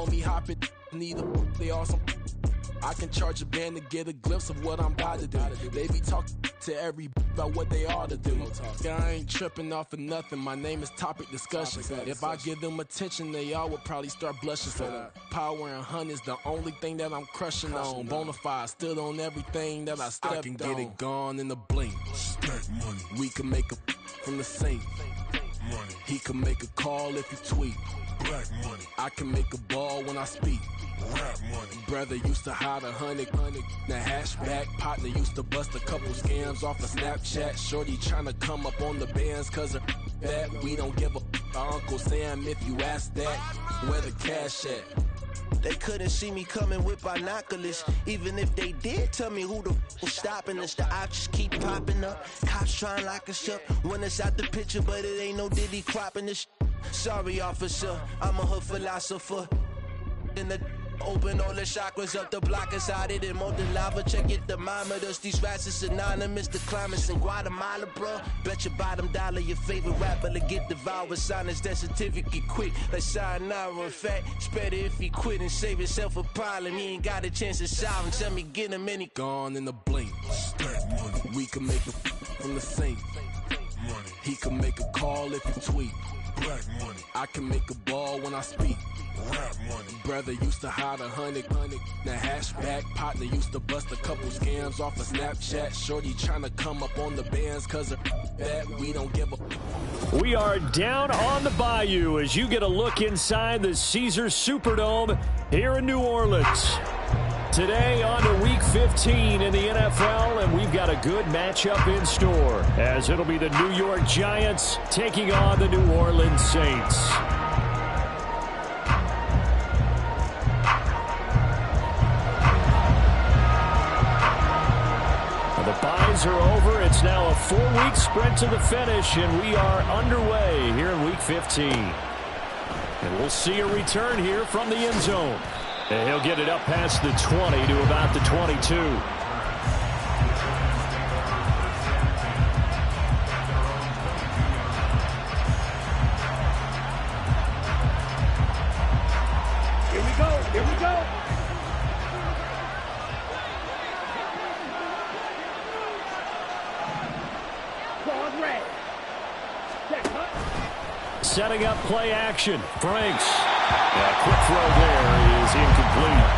homie hop it, need a they awesome. I can charge a band to get a glimpse of what I'm about to do. They be talking to every about what they ought to do. I ain't tripping off of nothing. My name is Topic Discussion. If I give them attention, they all would probably start blushing. So power and hunt is the only thing that I'm crushing on. Bonafide stood on everything that I stepped on. I can get it gone in a blink. We can make a from the sink. He can make a call if he tweet. I can make a ball when I speak. Brother used to hide 100. The hashback partner used to bust a couple scams off of Snapchat. Shorty tryna come up on the bands cause of that. We don't give a Uncle Sam if you ask that. Where the cash at? They couldn't see me coming with binoculars. Even if they did, tell me who the was stopping us. The options keep popping up. Cops trying to lock us up. When it's out the picture, but it ain't no Diddy cropping this. Sorry, officer, I'm a hood philosopher. In the open all the chakras up the block inside it and more than lava. Check it, thermometers. These rats is anonymous. The climates in Guatemala, bro. Bet your bottom dollar your favorite rapper to get devoured. Sign his death certificate quick. Like sayonara. In fact, it's better if he quit and save himself a problem. He ain't got a chance to solve him. Tell me get him any gone in a blink. We can make a from the sink. He can make a call if he tweet. I can make a ball when I speak. Brother used to hide 100. The hashback partner used to bust a couple scams off of Snapchat. Shorty tryna come up on the bands cause of that. We don't give a. We are down on the bayou as you get a look inside the Caesars Superdome here in New Orleans. Today on to Week 15 in the NFL, and we've got a good matchup in store as it'll be the New York Giants taking on the New Orleans Saints. The byes are over. It's now a 4-week sprint to the finish, and we are underway here in Week 15. And we'll see a return here from the end zone. And he'll get it up past the 20 to about the 22. Here we go. Here we go. Ball red. Setting up play action. Franks. Quick throw there is incomplete.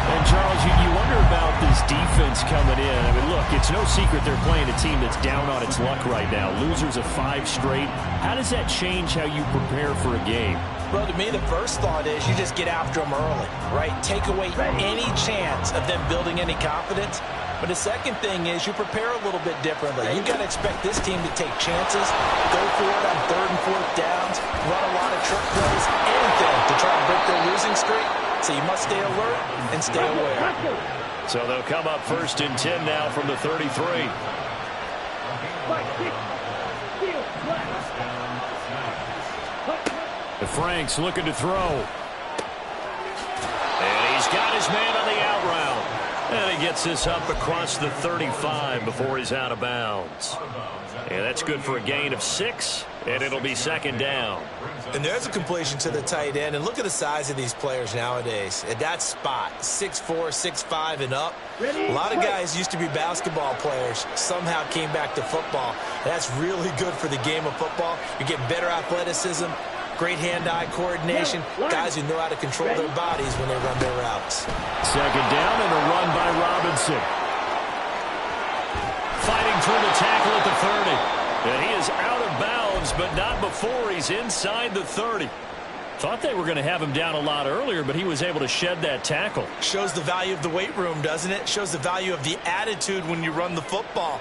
And, Charles, you wonder about this defense coming in. I mean, look, it's no secret they're playing a team that's down on its luck right now. Losers of 5 straight. How does that change how you prepare for a game? Well, to me, the first thought is you just get after them early, right? Take away any chance of them building any confidence. But the second thing is you prepare a little bit differently. You got to expect this team to take chances, go for it on 3rd and 4th downs, run a lot of trick plays, anything to try and break their losing streak. So you must stay alert and stay aware. So they'll come up 1st and 10 now from the 33. Franks looking to throw. And he's got his man on the out route. And he gets this up across the 35 before he's out of bounds. And that's good for a gain of 6, and it'll be 2nd down. And there's a completion to the tight end. And look at the size of these players nowadays. At that spot, 6'4", 6'5", and up. A lot of guys used to be basketball players, somehow came back to football. That's really good for the game of football. You're getting better athleticism, great hand-eye coordination, guys who know how to control their bodies when they run their routes. 2nd down and a run by Robinson. Fighting through the tackle at the 30. And he is out of bounds, but not before he's inside the 30. Thought they were going to have him down a lot earlier, but he was able to shed that tackle. Shows the value of the weight room, doesn't it? Shows the value of the attitude when you run the football.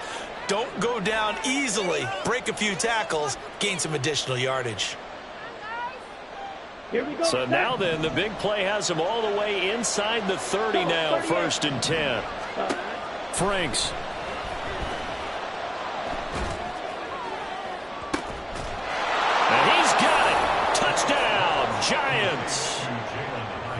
Don't go down easily. Break a few tackles, gain some additional yardage. So now then, the big play has him all the way inside the 30 now, 1st and 10. Franks. And he's got it. Touchdown, Giants.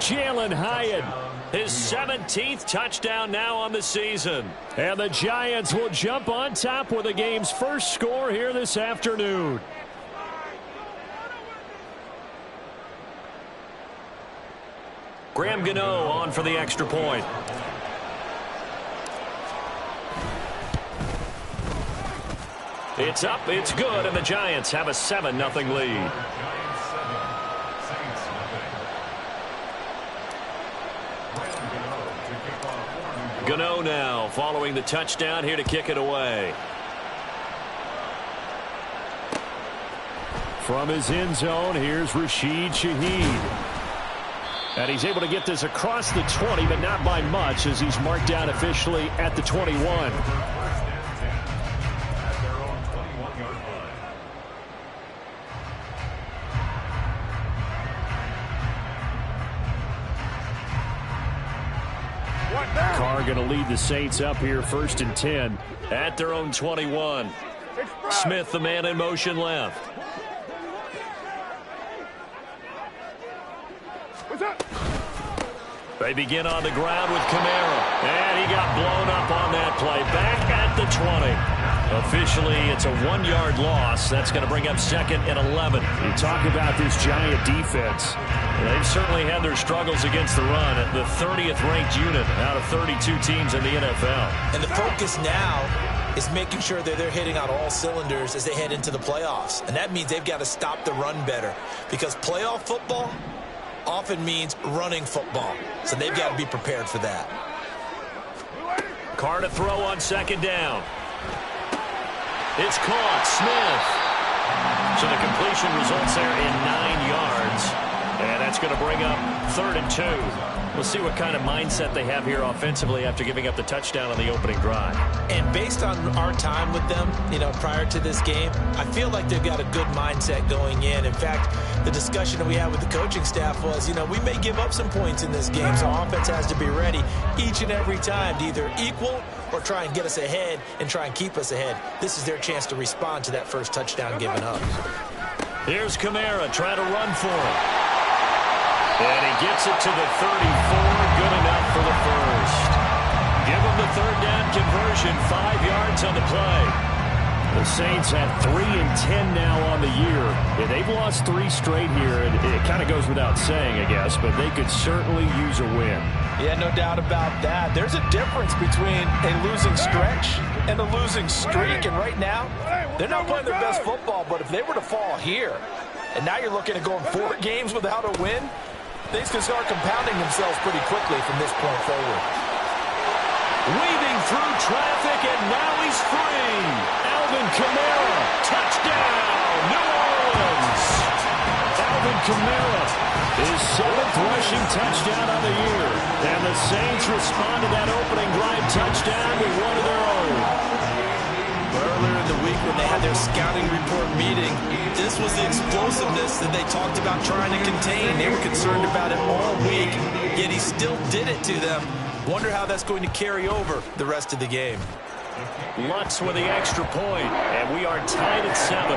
Jalen Hyatt, his 17th touchdown now on the season. And the Giants will jump on top with the game's first score here this afternoon. Graham Gano on for the extra point. It's up, it's good, and the Giants have a 7-0 lead. Gano now following the touchdown here to kick it away. From his end zone, here's Rashid Shaheed. And he's able to get this across the 20, but not by much as he's marked down officially at the 21. Carr going to lead the Saints up here 1st and 10 at their own 21. Smith, the man in motion left. They begin on the ground with Kamara. And he got blown up on that play. Back at the 20. Officially, it's a 1-yard loss. That's going to bring up 2nd and 11. You talk about this Giant defense. They've certainly had their struggles against the run at the 30th ranked unit out of 32 teams in the NFL. And the focus now is making sure that they're hitting on all cylinders as they head into the playoffs. And that means they've got to stop the run better, because playoff football often means running football. So they've got to be prepared for that. Carr to throw on 2nd down. It's caught. Smith. So the completion results there in 9 yards. And that's going to bring up 3rd and 2. We'll see what kind of mindset they have here offensively after giving up the touchdown on the opening drive. And based on our time with them, prior to this game, I feel like they've got a good mindset going in. In fact, the discussion that we had with the coaching staff was, we may give up some points in this game, so offense has to be ready each and every time to either equal or try and get us ahead and try and keep us ahead. This is their chance to respond to that first touchdown given up. Here's Kamara trying to run for it. And he gets it to the 34. Good enough for the first. Give him the 3rd down conversion. 5 yards on the play. The Saints have 3 and 10 now on the year. Yeah, they've lost 3 straight here, and it kind of goes without saying, I guess, but they could certainly use a win. Yeah, no doubt about that. There's a difference between a losing stretch and a losing streak, and right now, they're not playing their best football, but if they were to fall here, and now you're looking at going 4 games without a win, things can start compounding themselves pretty quickly from this point forward. Weaving through traffic, and now he's free. Alvin Kamara, touchdown, New Orleans. Alvin Kamara, his 7th rushing touchdown of the year. And the Saints respond to that opening drive touchdown with one of their own. Earlier in the week when they had their scouting report meeting, this was the explosiveness that they talked about trying to contain. They were concerned about it all week, yet he still did it to them. Wonder how that's going to carry over the rest of the game. Lutz with the extra point, and we are tied at 7.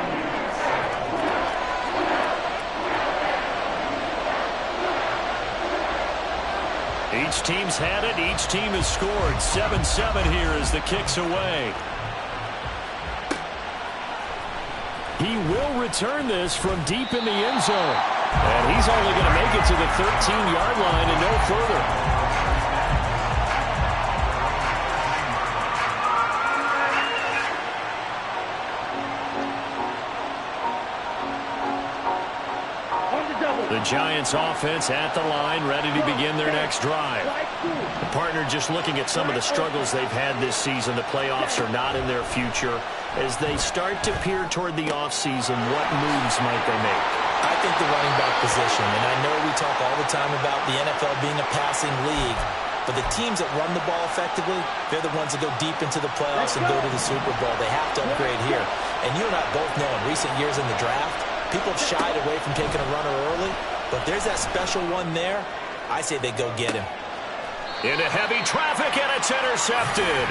Each team's had it. Each team has scored. 7-7 here as the kick's away. He will return this from deep in the end zone. And he's only going to make it to the 13-yard line and no further. The Giants offense at the line, ready to begin their next drive. The partner just looking at some of the struggles they've had this season. The playoffs are not in their future. As they start to peer toward the offseason, what moves might they make? I think the running back position, and I know we talk all the time about the NFL being a passing league, but the teams that run the ball effectively, they're the ones that go deep into the playoffs and go to the Super Bowl. They have to upgrade here. And you and I both know in recent years in the draft, people have shied away from taking a runner early, but there's that special one there. I say they go get him. Into heavy traffic, and it's intercepted.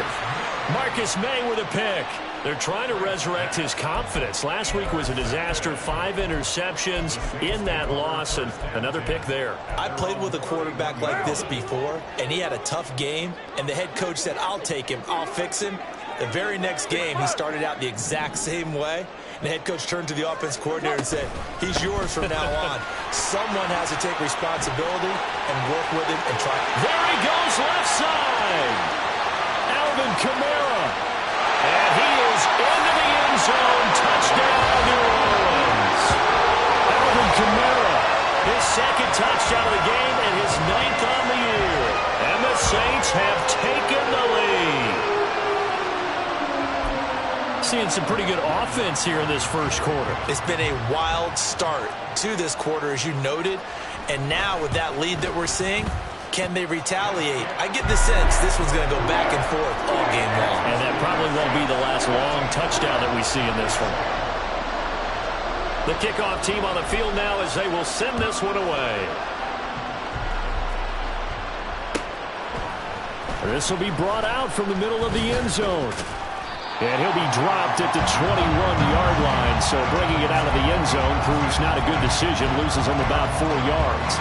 Marcus May with a pick. They're trying to resurrect his confidence. Last week was a disaster. 5 interceptions in that loss, and another pick there. I played with a quarterback like this before, and he had a tough game, and the head coach said, I'll take him, I'll fix him. The very next game, he started out the exact same way, And the head coach turned to the offense coordinator and said, he's yours from now on. Someone has to take responsibility and work with him and try. There he goes, left side. Alvin Kamara. And he is into the end zone. Touchdown, New Orleans. Alvin Kamara, his second touchdown of the game and his 9th on the year. And the Saints have taken the lead. Seeing some pretty good offense here in this first quarter. It's been a wild start to this quarter, as you noted. And now with that lead that we're seeing, can they retaliate? I get the sense this one's going to go back and forth all game long. And that probably won't be the last long touchdown that we see in this one. The kickoff team on the field now as they will send this one away. This will be brought out from the middle of the end zone. And he'll be dropped at the 21-yard line. So bringing it out of the end zone proves not a good decision. Loses him about 4 yards.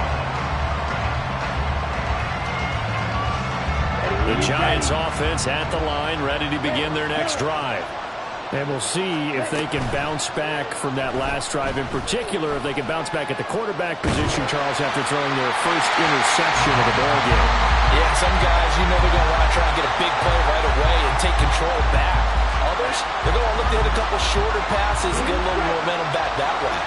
The Giants offense at the line, ready to begin their next drive. And we'll see if they can bounce back from that last drive. In particular, if they can bounce back at the quarterback position, Charles, after throwing their first interception of the ball game. Yeah, some guys, you know they're going to want to try and get a big play right away and take control back. Others, they're going to look to hit a couple shorter passes and get a little momentum back that way.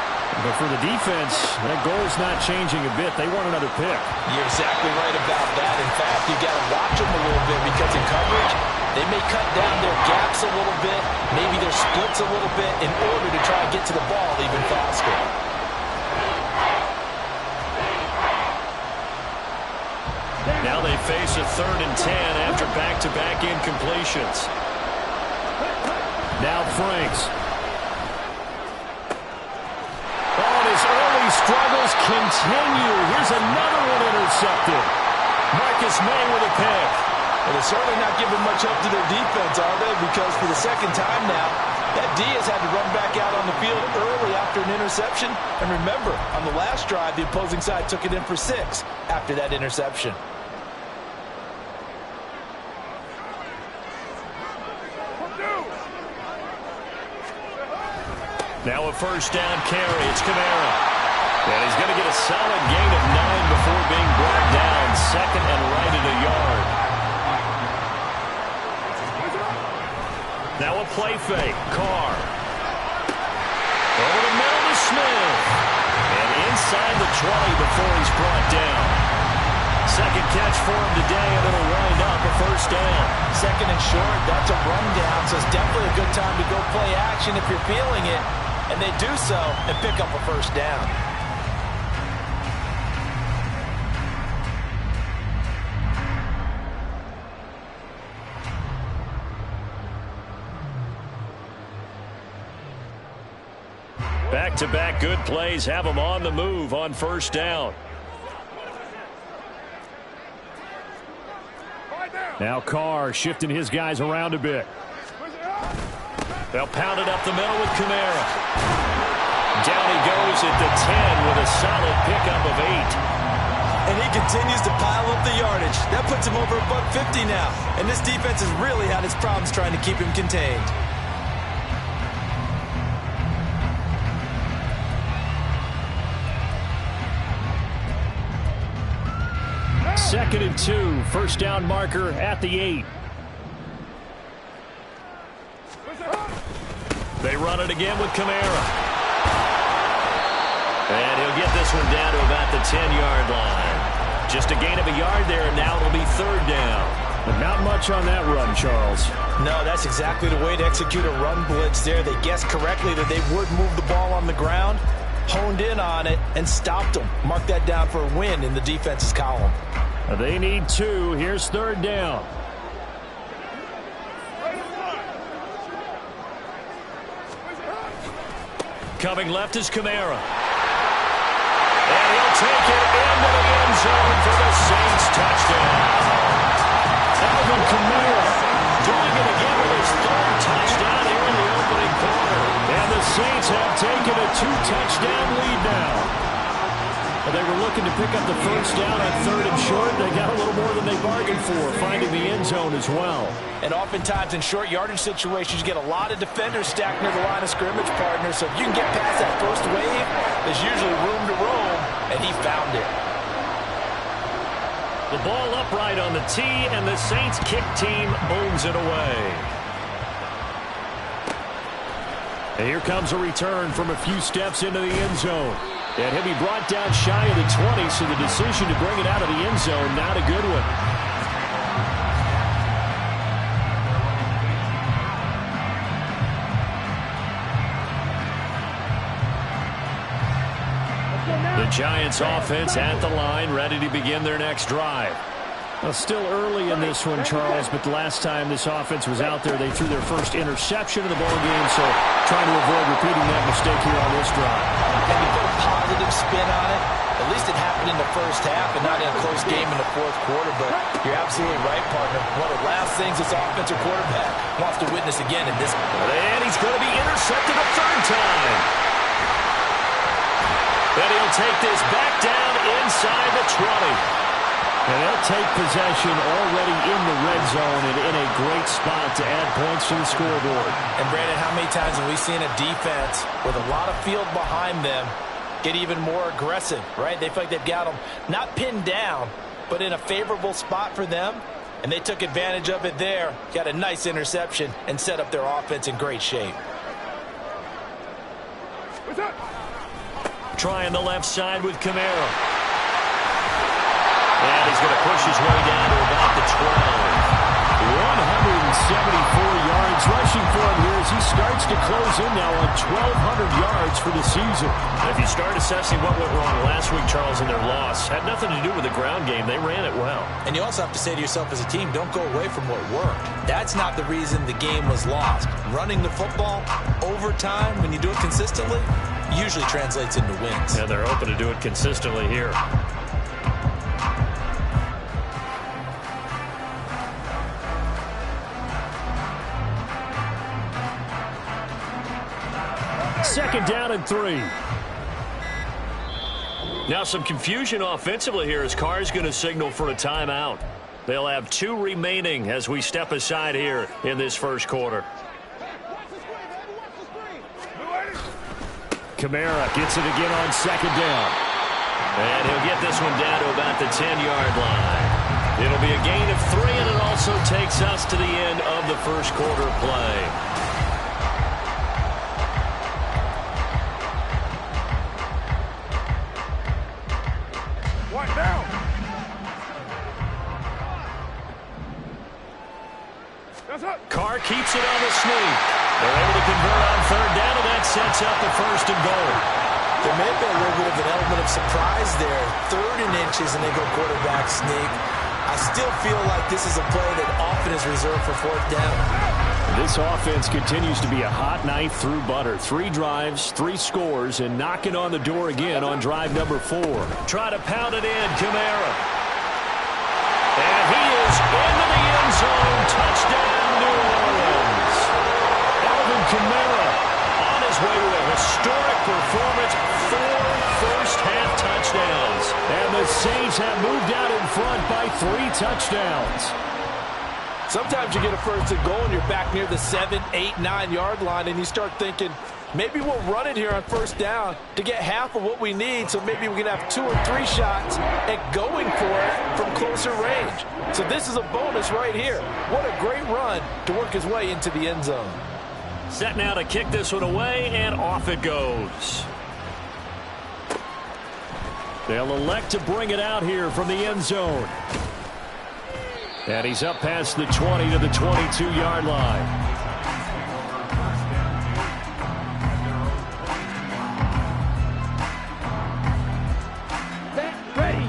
But for the defense, that goal's not changing a bit. They want another pick. You're exactly right about that. In fact, you got to watch them a little bit because in coverage, they may cut down their gaps a little bit, maybe their splits a little bit in order to try and get to the ball even faster. Now they face a 3rd and 10 after back-to-back incompletions. Now Franks. Oh, and his early struggles continue. Here's another one intercepted. Marcus May with a pick. Well, they're certainly not giving much up to their defense, are they? Because for the second time now, that D has had to run back out on the field early after an interception. And remember, on the last drive, the opposing side took it in for 6 after that interception. Now a first down carry. It's Kamara. And he's going to get a solid gain of 9 before being brought down. 2nd and right at a yard. Now a play fake. Carr. Over the middle to Smith. And inside the 20 before he's brought down. Second catch for him today, and it'll wind up a first down. 2nd and short, that's a run down, so it's definitely a good time to go play action if you're feeling it. And they do so and pick up a first down. Back-to-back good plays have them on the move on first down. Now Carr shifting his guys around a bit. They'll pound it up the middle with Kamara. Down he goes at the 10 with a solid pickup of 8. And he continues to pile up the yardage. That puts him over $150 now. And this defense has really had its problems trying to keep him contained. Second and 2, first down marker at the 8. They run it again with Kamara. And he'll get this one down to about the 10-yard line. Just a gain of a yard there, and now it'll be 3rd down. But not much on that run, Charles. No, that's exactly the way to execute a run blitz there. They guessed correctly that they would move the ball on the ground, honed in on it, and stopped them. Mark that down for a win in the defense's column. They need 2. Here's 3rd down. Coming left is Kamara. And he'll take it into the end zone for the Saints touchdown. Alvin Kamara doing it again with his 3rd touchdown here in the opening quarter. And the Saints have taken a 2-touchdown lead now. Well, they were looking to pick up the first down on 3rd and short. They got a little more than they bargained for, finding the end zone as well. And oftentimes in short yardage situations, you get a lot of defenders stacked near the line of scrimmage, partner. So if you can get past that first wave, there's usually room to roam, and he found it. The ball upright on the tee, and the Saints kick team owns it away. And here comes a return from a few steps into the end zone. And he'll be brought down shy of the 20, so the decision to bring it out of the end zone, not a good one. The Giants offense at the line, ready to begin their next drive. Well, still early in this one, Charles, but the last time this offense was out there, they threw their first interception of the ballgame, so trying to avoid repeating that mistake here on this drive. Can you put a positive spin on it? At least it happened in the first half and not in a close game in the fourth quarter, but you're absolutely right, partner. One of the last things this offensive quarterback wants to witness again in this. And he's going to be intercepted a third time. Then he'll take this back down inside the 20. And they'll take possession already in the red zone and in a great spot to add points to the scoreboard. And, Brandon, how many times have we seen a defense with a lot of field behind them get even more aggressive, right? They feel like they've got them not pinned down, but in a favorable spot for them, and they took advantage of it there, got a nice interception, and set up their offense in great shape. Trying the left side with Kamara. And he's going to push his way down to about the 12. 174 yards rushing for him here as he starts to close in now on 1,200 yards for the season. If you start assessing what went wrong last week, Charles, in their loss, had nothing to do with the ground game. They ran it well. And you also have to say to yourself as a team, don't go away from what worked. That's not the reason the game was lost. Running the football over time, when you do it consistently, usually translates into wins. And they're open to do it consistently here. Second down and 3. Now some confusion offensively here as Carr's going to signal for a timeout. They'll have 2 remaining as we step aside here in this first quarter. Kamara gets it again on second down. And he'll get this one down to about the 10-yard line. It'll be a gain of 3, and it also takes us to the end of the first quarter play. Carr keeps it on the sneak. They're able to convert on third down, and that sets up the first and goal. There may have been a little bit of an element of surprise there. 3rd and inches, and they go quarterback sneak. I still feel like this is a play that often is reserved for 4th down. This offense continues to be a hot knife through butter. 3 drives, 3 scores, and knocking on the door again on drive number 4. Try to pound it in, Kamara. And he is into the end zone. Touchdown, New Orleans. Alvin Kamara on his way to a historic performance. 4 first-half touchdowns. And the Saints have moved out in front by 3 touchdowns. Sometimes you get a first and goal and you're back near the 7, 8, 9-yard line, and you start thinking, maybe we'll run it here on first down to get half of what we need, so maybe we can have 2 or 3 shots at going for it from closer range. So this is a bonus right here. What a great run to work his way into the end zone. Set now to kick this one away, and off it goes. They'll elect to bring it out here from the end zone. And he's up past the 20 to the 22-yard line.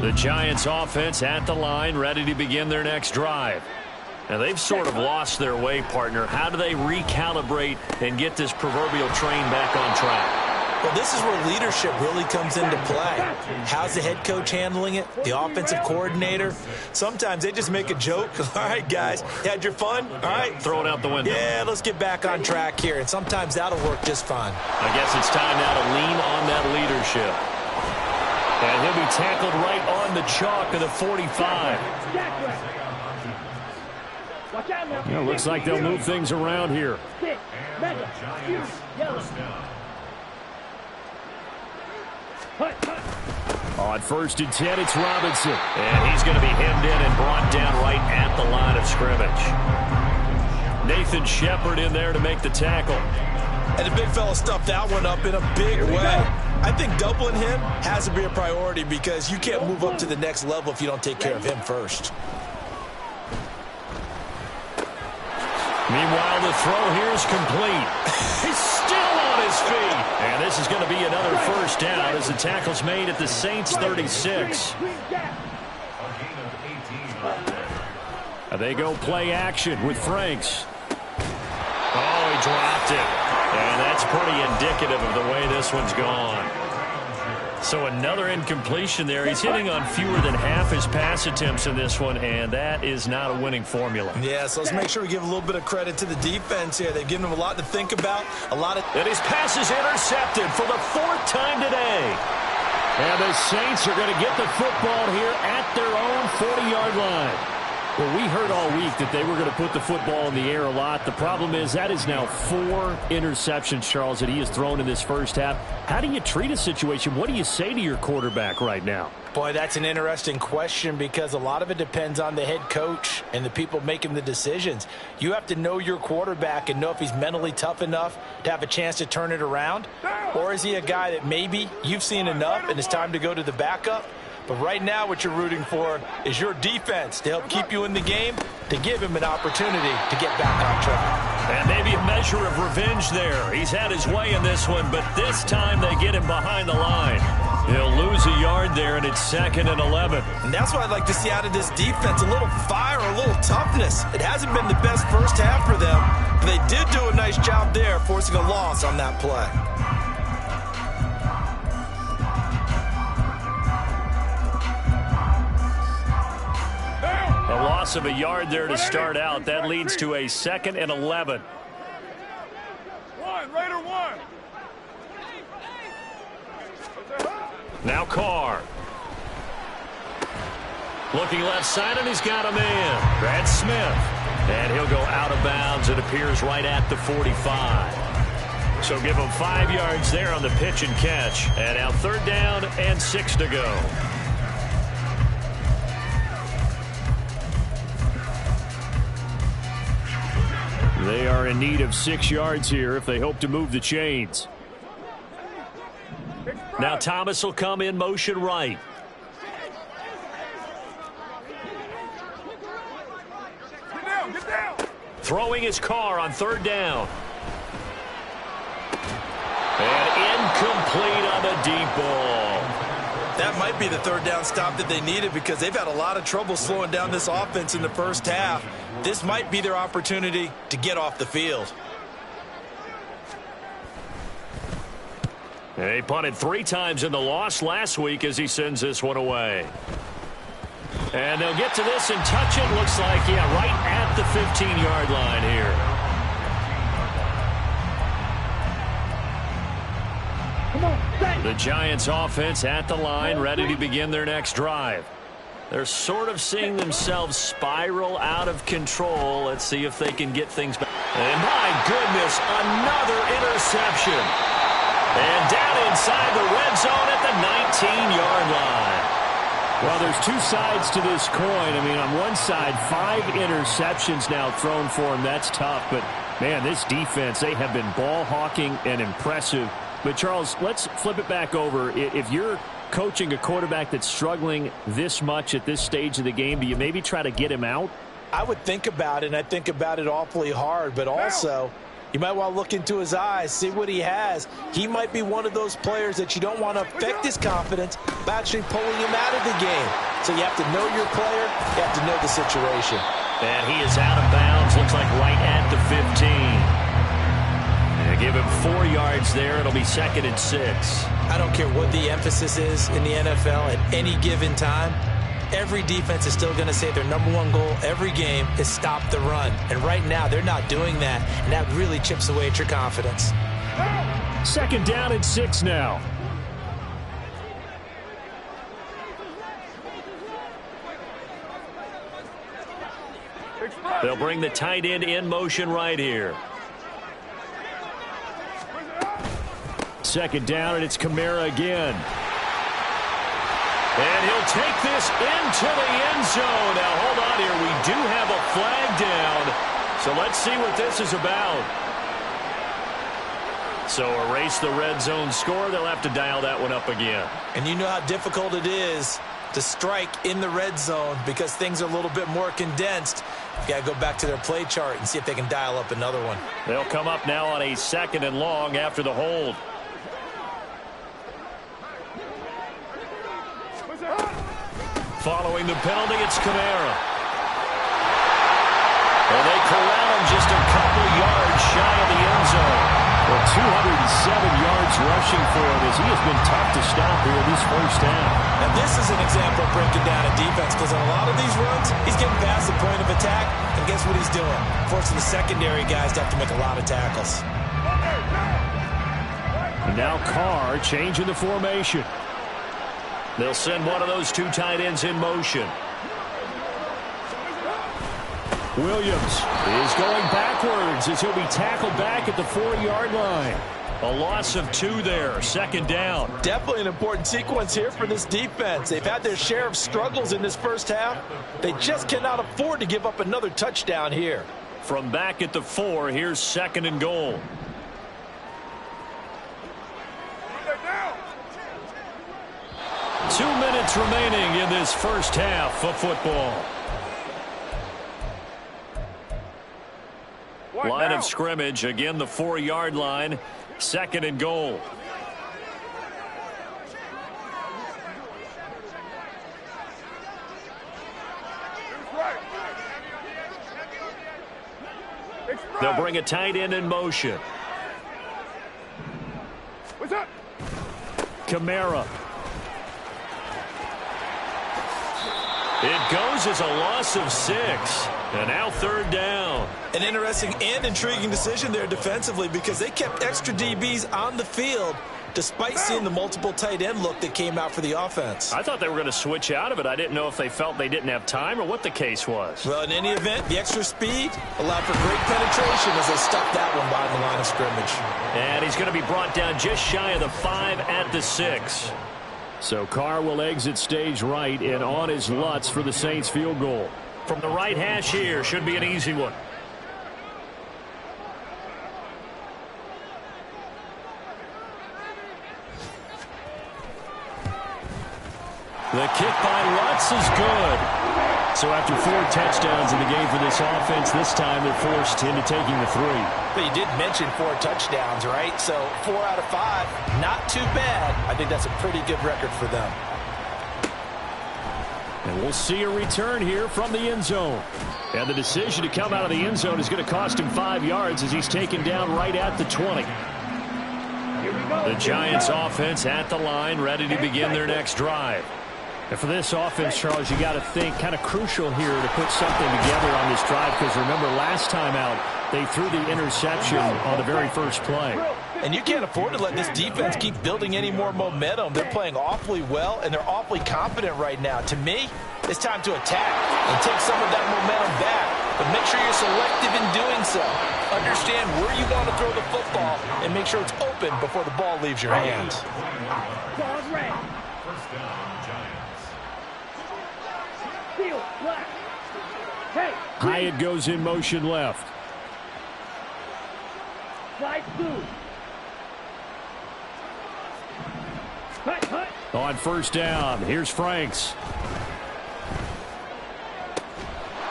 The Giants offense at the line, ready to begin their next drive. Now they've sort of lost their way, partner. How do they recalibrate and get this proverbial train back on track? Well, this is where leadership really comes into play. How's the head coach handling it? The offensive coordinator? Sometimes they just make a joke. All right, guys, you had your fun? All right. Throw it out the window. Yeah, let's get back on track here. And sometimes that'll work just fine. I guess it's time now to lean on that leadership. And he'll be tackled right on the chalk of the 45. Yeah, looks like they'll move things around here. On 1st and 10, it's Robinson. And he's going to be hemmed in and brought down right at the line of scrimmage. Nathan Shepard in there to make the tackle. And the big fella stuffed that one up in a big way. I think doubling him has to be a priority because you can't move up to the next level if you don't take care of him first. Meanwhile, the throw here is complete. He's still on his feet. And this is going to be another first down as the tackle's made at the Saints' 36. They go play action with Franks. Oh, he dropped it. And that's pretty indicative of the way this one's gone. So another incompletion there. He's hitting on fewer than half his pass attempts in this one, and that is not a winning formula. Yeah, so let's make sure we give a little bit of credit to the defense here. They've given him a lot to think about. And his pass is intercepted for the 4th time today. And the Saints are going to get the football here at their own 40-yard line. Well, we heard all week that they were going to put the football in the air a lot. The problem is that is now 4 interceptions, Charles, that he has thrown in this first half. How do you treat a situation? What do you say to your quarterback right now? Boy, that's an interesting question because a lot of it depends on the head coach and the people making the decisions. You have to know your quarterback and know if he's mentally tough enough to have a chance to turn it around. Or is he a guy that maybe you've seen enough and it's time to go to the backup? But right now what you're rooting for is your defense to help keep you in the game, to give him an opportunity to get back on track. And maybe a measure of revenge there. He's had his way in this one, but this time they get him behind the line. He'll lose a yard there, and it's 2nd and 11. And that's what I'd like to see out of this defense, a little fire, a little toughness. It hasn't been the best first half for them, but they did do a nice job there, forcing a loss on that play. A loss of a yard there to start out. That leads to a 2nd and 11. Raider one. Now Carr. Looking left side, and he's got a man. Brad Smith. And he'll go out of bounds. It appears right at the 45. So give him 5 yards there on the pitch and catch. And now 3rd down and 6 to go. They are in need of 6 yards here if they hope to move the chains. Now Thomas will come in motion right. Get down. Throwing his car on 3rd down. And incomplete on the deep ball. That might be the 3rd down stop that they needed because they've had a lot of trouble slowing down this offense in the first half. This might be their opportunity to get off the field. He punted 3 times in the loss last week as he sends this one away. And they'll get to this and touch it. Looks like, yeah, right at the 15-yard line here. The Giants offense at the line, ready to begin their next drive. They're sort of seeing themselves spiral out of control. Let's see if they can get things back. And my goodness, another interception. And down inside the red zone at the 19-yard line. Well, there's 2 sides to this coin. I mean, on one side, 5 interceptions now thrown for him. That's tough. But, man, this defense, they have been ball hawking and impressive. But, Charles, let's flip it back over. If you're coaching a quarterback that's struggling this much at this stage of the game, do you maybe try to get him out? I would think about it, and I think about it awfully hard. But also, you might want to look into his eyes, see what he has. He might be one of those players that you don't want to affect his confidence by actually pulling him out of the game. So you have to know your player. You have to know the situation. And he is out of bounds. Looks like right at the 15. And give him 4 yards there. It'll be 2nd and 6. I don't care what the emphasis is in the NFL at any given time. Every defense is still going to say their #1 goal every game is stop the run. And right now, they're not doing that. And that really chips away at your confidence. 2nd down and 6 now. They'll bring the tight end in motion right here. Second down, and it's Kamara again. And he'll take this into the end zone. Now, hold on here. We do have a flag down. So let's see what this is about. So erase the red zone score. They'll have to dial that one up again. And you know how difficult it is to strike in the red zone because things are a little bit more condensed. You've got to go back to their play chart and see if they can dial up another one. They'll come up now on a 2nd and long after the hold. Following the penalty, it's Kamara. And they corral him just a couple yards shy of the end zone. Well, 207 yards rushing for him as he has been tough to stop here this first half. Now, this is an example of breaking down a defense because on a lot of these runs, he's getting past the point of attack, and guess what he's doing? Forcing the secondary guys to have to make a lot of tackles. And now Carr changing the formation. They'll send one of those two tight ends in motion. Williams is going backwards as he'll be tackled back at the 4-yard line. A loss of 2 there, 2nd down. Definitely an important sequence here for this defense. They've had their share of struggles in this first half. They just cannot afford to give up another touchdown here. From back at the 4, here's 2nd and goal. Down. 2 minutes remaining in this first half of football. Line of scrimmage, again the 4-yard line, 2nd and goal. They'll bring a tight end in motion. What's up? Kamara. It goes as a loss of 6. And now 3rd down. An interesting and intriguing decision there defensively because they kept extra DBs on the field despite seeing the multiple tight end look that came out for the offense. I thought they were going to switch out of it. I didn't know if they felt they didn't have time or what the case was. Well, in any event, the extra speed allowed for great penetration as they stuffed that one behind the line of scrimmage. And he's going to be brought down just shy of the 5 at the 6. So Carr will exit stage right and on his Lutz for the Saints field goal. From the right hash here, should be an easy one. The kick by Lutz is good. So after 4 touchdowns in the game for this offense, this time they're forced into taking the 3. But you did mention 4 touchdowns, right? So 4 out of 5, not too bad. I think that's a pretty good record for them. And we'll see a return here from the end zone. And the decision to come out of the end zone is going to cost him 5 yards as he's taken down right at the 20. The Giants offense at the line, ready to begin their next drive. And for this offense, Charles, you got to think kind of crucial here to put something together on this drive because remember last time out, they threw the interception on the very first play. And you can't afford to let this defense keep building any more momentum. They're playing awfully well, and they're awfully confident right now. To me, it's time to attack and take some of that momentum back. But make sure you're selective in doing so. Understand where you want to throw the football and make sure it's open before the ball leaves your hands. Ball's ready. Steal, black. Hey. Hyatt goes in motion left. Slide through. On first down, here's Franks.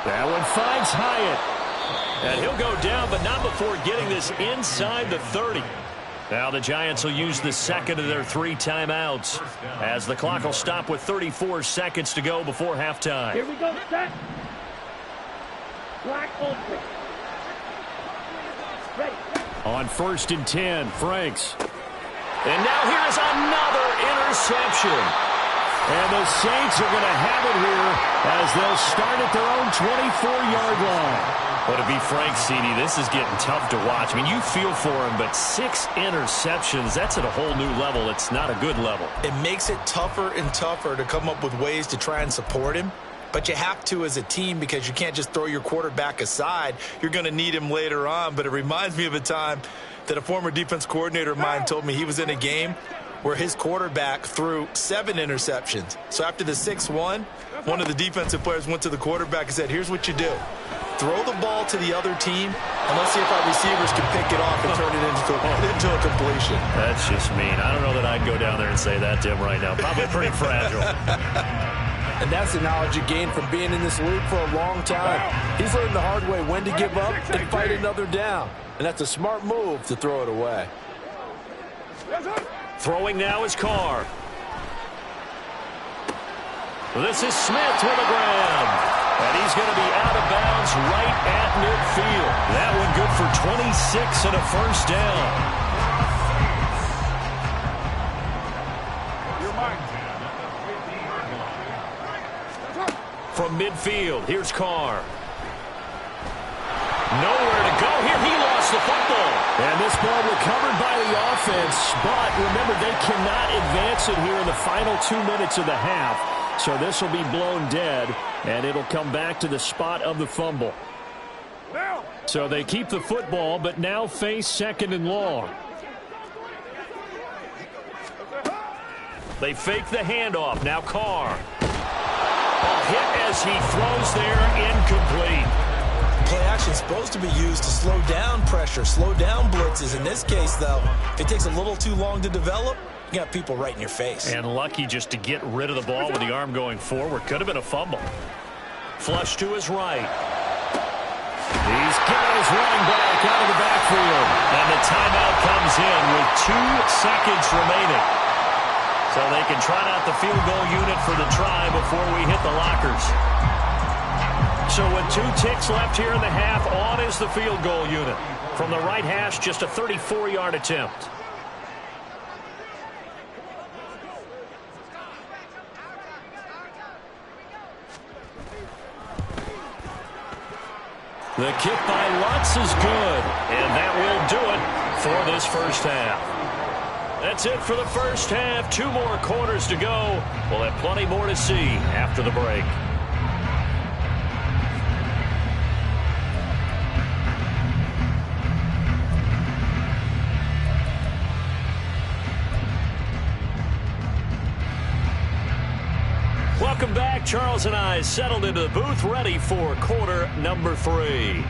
That one finds Hyatt. And he'll go down, but not before getting this inside the 30. Now the Giants will use the second of their 3 timeouts as the clock will stop with 34 seconds to go before halftime. Here we go, set. Black open. Ready. On first and 10, Franks. And now here is another interception. And the Saints are going to have it here as they'll start at their own 24-yard line. But to be frank, CD, this is getting tough to watch. I mean, you feel for him, but 6 interceptions, that's at a whole new level. It's not a good level. It makes it tougher and tougher to come up with ways to try and support him. but you have to as a team because you can't just throw your quarterback aside. You're going to need him later on, but it reminds me of a time that a former defense coordinator of mine told me he was in a game where his quarterback threw 7 interceptions. So after the 6-1, one of the defensive players went to the quarterback and said, here's what you do. Throw the ball to the other team, and let's see if our receivers can pick it off and turn it into a completion. That's just mean. I don't know that I'd go down there and say that to him right now. Probably pretty fragile. And that's the knowledge you gain from being in this league for a long time. He's learned the hard way when to give up and fight another down. And that's a smart move to throw it away. Throwing now is Carr. This is Smith with a grab. And he's going to be out of bounds right at midfield. That one good for 26 and a first down. From midfield, here's Carr. Nowhere to go here. He lost the football. And this ball recovered by the offense. But remember, they cannot advance it here in the final 2 minutes of the half. So this will be blown dead, and it'll come back to the spot of the fumble. So they keep the football, but now face 2nd and long. They fake the handoff. Now Carr. Ball hit as he throws there, incomplete. Play action is supposed to be used to slow down pressure, slow down blitzes. In this case, though, if it takes a little too long to develop, you got people right in your face. And lucky just to get rid of the ball with the arm going forward. Could have been a fumble. Flush to his right. He's got his running back out of the backfield. And the timeout comes in with 2 seconds remaining. So they can trot out the field goal unit for the try before we hit the lockers. So with 2 ticks left here in the half, on is the field goal unit. From the right hash, just a 34-yard attempt. The kick by Lutz is good, and that will do it for this first half. That's it for the first half. 2 more quarters to go. We'll have plenty more to see after the break. Welcome back. Charles and I settled into the booth, ready for quarter number 3.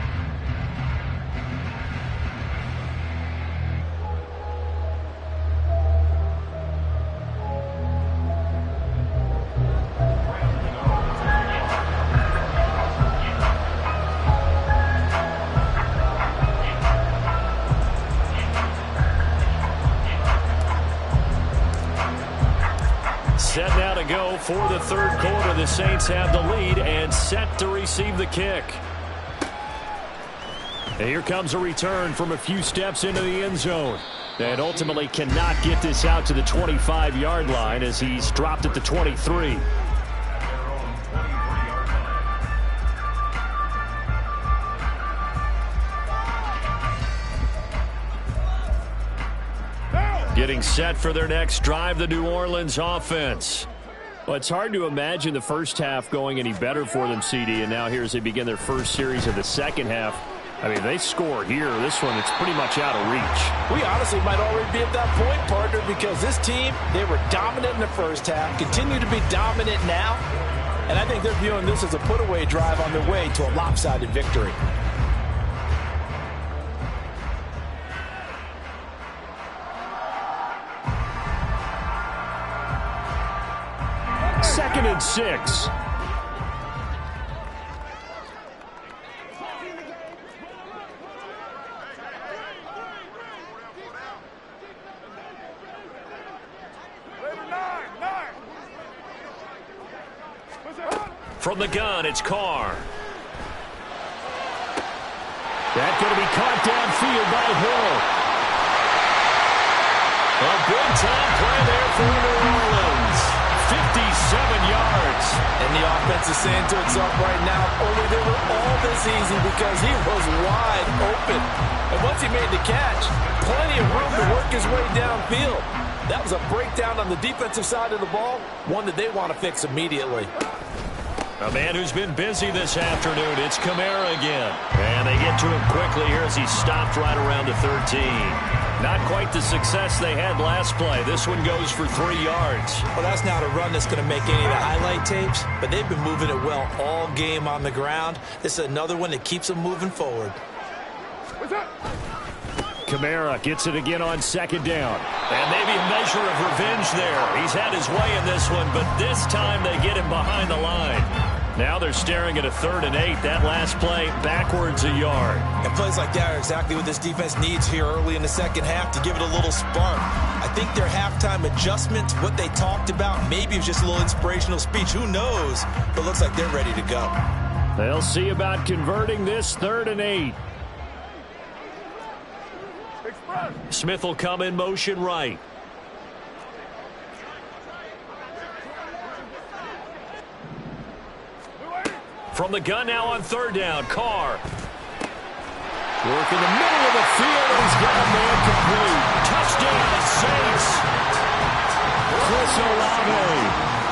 Set now to go for the third quarter. The Saints have the lead and set to receive the kick. And here comes a return from a few steps into the end zone. And ultimately cannot get this out to the 25-yard line as he's dropped at the 23. Getting set for their next drive, the New Orleans offense. Well, it's hard to imagine the first half going any better for them, CD, and now here as they begin their first series of the second half. I mean, they score here. This one, it's pretty much out of reach. We honestly might already be at that point, partner, because this team, they were dominant in the first half, continue to be dominant now, and I think they're viewing this as a put-away drive on their way to a lopsided victory. Second and 6. From the gun, it's Carr. That's going to be caught downfield by Hill. A big-time play there for New Orleans. 57 yards. And the offense is saying to itself right now, only they were all this easy because he was wide open. And once he made the catch, plenty of room to work his way downfield. That was a breakdown on the defensive side of the ball, one that they want to fix immediately. A man who's been busy this afternoon. It's Kamara again. And they get to him quickly here as he stopped right around the 13. Not quite the success they had last play. This one goes for 3 yards. Well, that's not a run that's going to make any of the highlight tapes, but they've been moving it well all game on the ground. This is another one that keeps them moving forward. Kamara gets it again on 2nd down. And maybe a measure of revenge there. He's had his way in this one, but this time they get him behind the line. Now they're staring at a 3rd and 8. That last play, backwards a yard. And plays like that are exactly what this defense needs here early in the second half to give it a little spark. I think their halftime adjustments, what they talked about, maybe it was just a little inspirational speech. Who knows? But looks like they're ready to go. They'll see about converting this 3rd and 8. Smith will come in motion right. From the gun now on 3rd down, Carr. Work in the middle of the field, and he's got a man complete. Touchdown, Saints. Chris Olave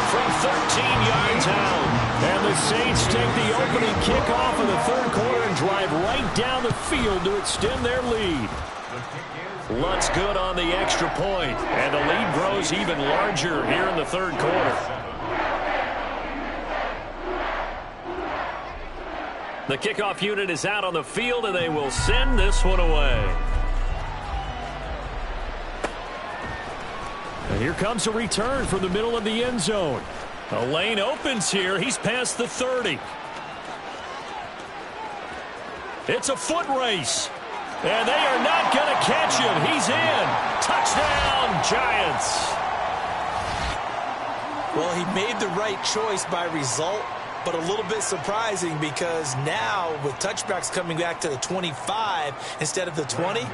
from 13 yards out. And the Saints take the opening kickoff of the 3rd quarter and drive right down the field to extend their lead. Lutt's good on the extra point, and the lead grows even larger here in the 3rd quarter. The kickoff unit is out on the field, and they will send this one away. And here comes a return from the middle of the end zone. A lane opens here. He's past the 30. It's a foot race. And they are not going to catch him. He's in. Touchdown, Giants. Well, he made the right choice by result, but a little bit surprising because now with touchbacks coming back to the 25 instead of the 20,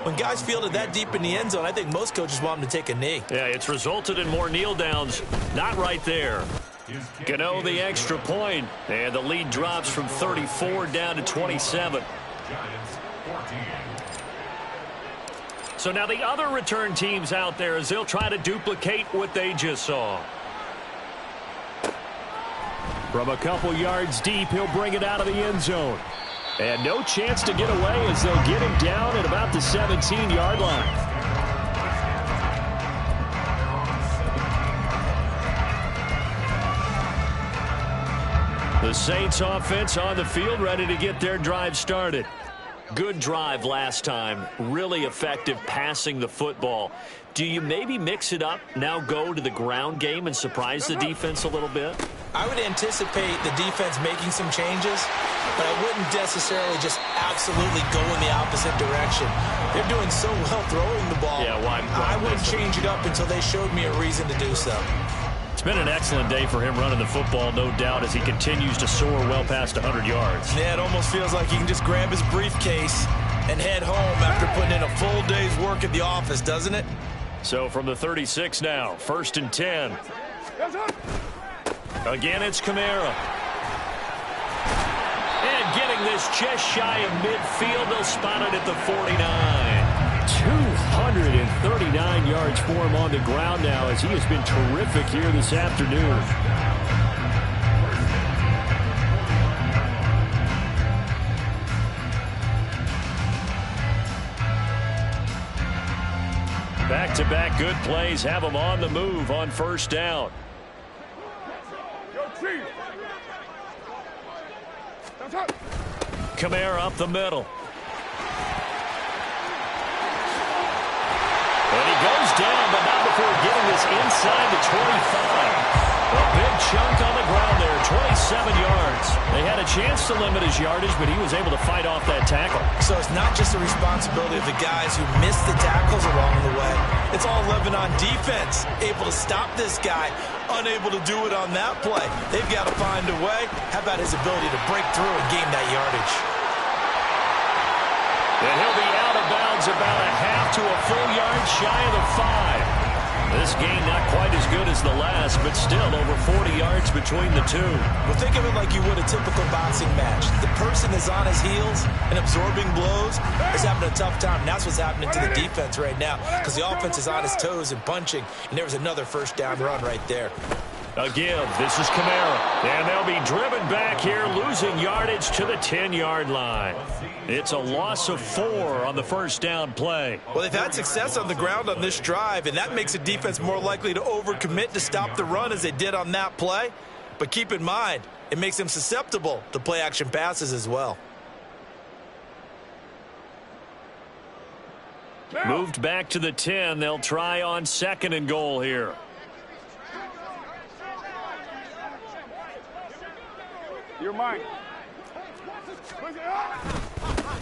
when guys fielded that deep in the end zone, I think most coaches want them to take a knee. Yeah, it's resulted in more kneel downs. Not right there. Gano the extra point, and the lead drops from 34 down to 27. So now the other return teams out there as they'll try to duplicate what they just saw. From a couple yards deep, he'll bring it out of the end zone. And no chance to get away as they'll get him down at about the 17-yard line. The Saints offense on the field ready to get their drive started. Good drive last time. Really effective passing the football. Do you maybe mix it up, now go to the ground game and surprise the defense a little bit? I would anticipate the defense making some changes, but I wouldn't necessarily just absolutely go in the opposite direction. They're doing so well throwing the ball. Yeah, why I wouldn't change it up until they showed me a reason to do so. It's been an excellent day for him running the football, no doubt, as he continues to soar well past 100 yards. Yeah, it almost feels like he can just grab his briefcase and head home after putting in a full day's work at the office, doesn't it? So from the 36 now, 1st and 10. Again, it's Kamara. And getting this just shy of midfield, they'll spot it at the 49. 239 yards for him on the ground now as he has been terrific here this afternoon. Back-to-back good plays have him on the move on 1st down. Kamara up the middle. And he goes down, but not before getting this inside the 25. A big chunk on the ground there, 27 yards. They had a chance to limit his yardage, but he was able to fight off that tackle. So it's not just the responsibility of the guys who missed the tackles along the way. It's all Lebanon defense, able to stop this guy, unable to do it on that play. They've got to find a way. How about his ability to break through and gain that yardage? And he'll be out of bounds about a half to a full yard shy of the 5. This game not quite as good as the last, but still over 40 yards between the two. Well, think of it like you would a typical boxing match. The person is on his heels and absorbing blows is having a tough time. And that's what's happening to the defense right now because the offense is on his toes and punching, and there was another 1st down run right there. A give. This is Kamara. And they'll be driven back here, losing yardage to the 10-yard line. It's a loss of 4 on the first down play. Well, they've had success on the ground on this drive, and that makes the defense more likely to overcommit to stop the run as they did on that play. But keep in mind, it makes them susceptible to play-action passes as well. Moved back to the 10. They'll try on 2nd and goal here. You're mine.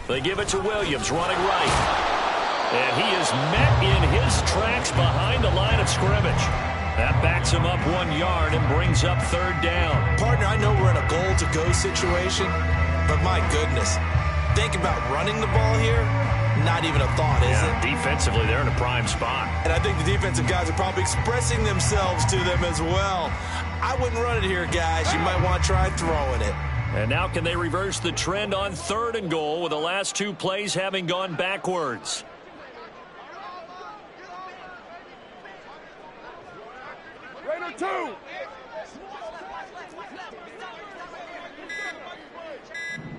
They give it to Williams, running right. And he is met in his tracks behind the line of scrimmage. That backs him up 1 yard and brings up 3rd down. Partner, I know we're in a goal-to-go situation, but my goodness, think about running the ball here. Not even a thought, is it? Defensively, they're in a prime spot. And I think the defensive guys are probably expressing themselves to them as well. I wouldn't run it here, guys. You might want to try throwing it. And now can they reverse the trend on 3rd and goal with the last 2 plays having gone backwards? Raider 2.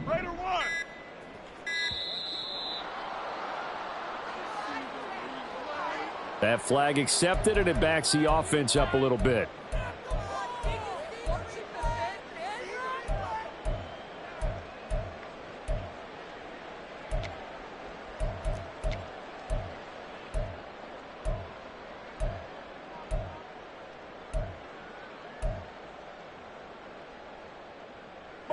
Raider 1. That flag accepted, and it backs the offense up a little bit.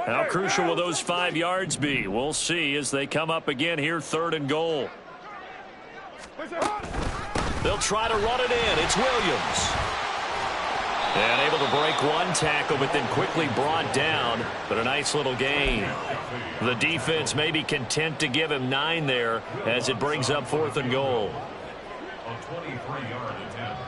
How crucial will those 5 yards be? We'll see as they come up again here, 3rd and goal. They'll try to run it in. It's Williams. And able to break 1 tackle, but then quickly brought down. But a nice little gain. The defense may be content to give him 9 there as it brings up 4th and goal. A 23-yard attempt.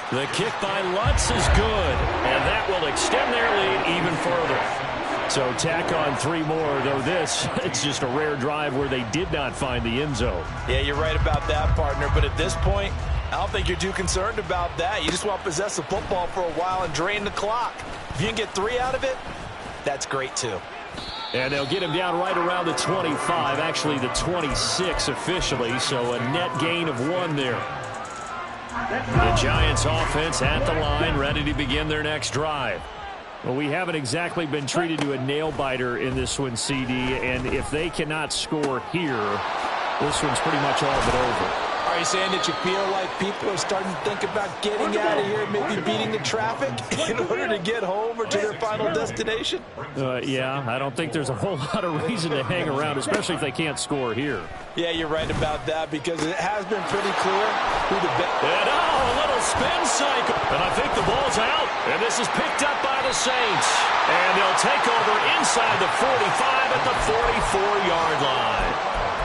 The kick by Lutz is good, and that will extend their lead even further. So tack on 3 more, though it's just a rare drive where they did not find the end zone. Yeah, you're right about that, partner. But at this point, I don't think you're too concerned about that. You just want to possess the football for a while and drain the clock. If you can get 3 out of it, that's great too. And they'll get him down right around the 25, actually the 26 officially, so a net gain of 1 there. The Giants offense at the line, ready to begin their next drive. Well, we haven't exactly been treated to a nail-biter in this one, CD, and if they cannot score here, this one's pretty much all but over. Are you saying that you feel like people are starting to think about getting out of here, maybe beating the traffic in order to get home or to their final destination? Yeah, I don't think there's a whole lot of reason to hang around, especially if they can't score here. Yeah, you're right about that because it has been pretty clear who the best. And a little spin cycle. And I think the ball's out. And this is picked up by the Saints. And they'll take over inside the 45 at the 44-yard line.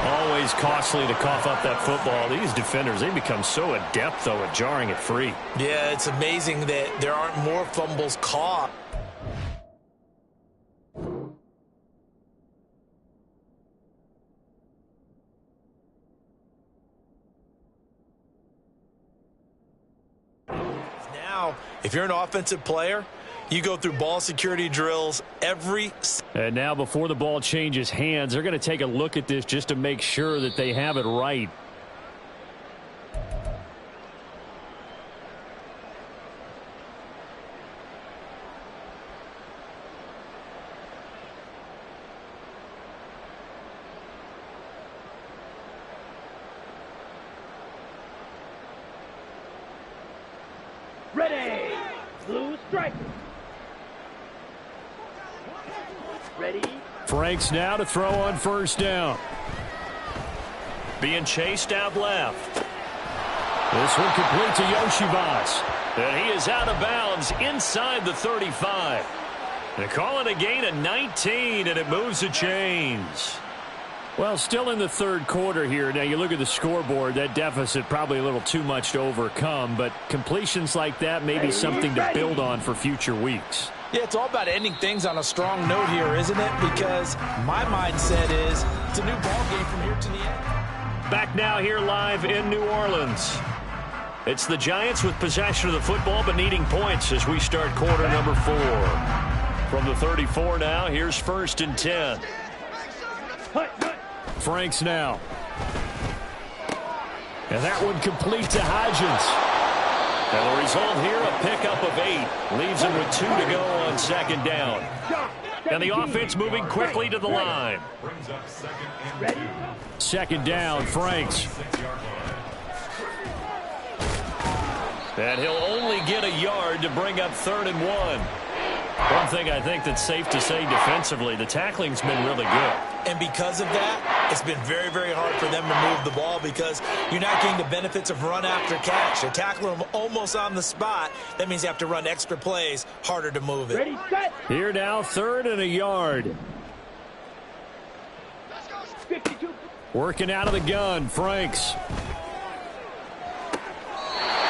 Always costly to cough up that football. These defenders, they become so adept, though, at jarring it free. Yeah, it's amazing that there aren't more fumbles caught. Now, if you're an offensive player, you go through ball security drills every. And now before the ball changes hands, they're going to take a look at this just to make sure that they have it right. Ready. Blue striker. Ready. Franks now to throw on 1st down. Being chased out left. This one complete to Yoshivas. And he is out of bounds inside the 35. They call it a gain of 19, and it moves the chains. Well, still in the 3rd quarter here. Now, you look at the scoreboard, that deficit probably a little too much to overcome, but completions like that may be something to build on for future weeks. Yeah, it's all about ending things on a strong note here, isn't it? Because my mindset is it's a new ball game from here to the end. back now here live in New Orleans. It's the Giants with possession of the football but needing points as we start quarter number 4. From the 34 now, here's 1st and 10. Franks now. And that one complete to Hodgins. And the result here, a pickup of 8. Leaves him with 2 to go on 2nd down. And the offense moving quickly to the line. 2nd down, Franks. And he'll only get a yard to bring up 3rd and 1. One thing I think that's safe to say defensively, the tackling's been really good. And because of that, it's been very, very hard for them to move the ball because you're not getting the benefits of run after catch. They're tackling them almost on the spot. That means you have to run extra plays, harder to move it. Ready, set. Here now, 3rd and a yard. 52. Working out of the gun, Franks.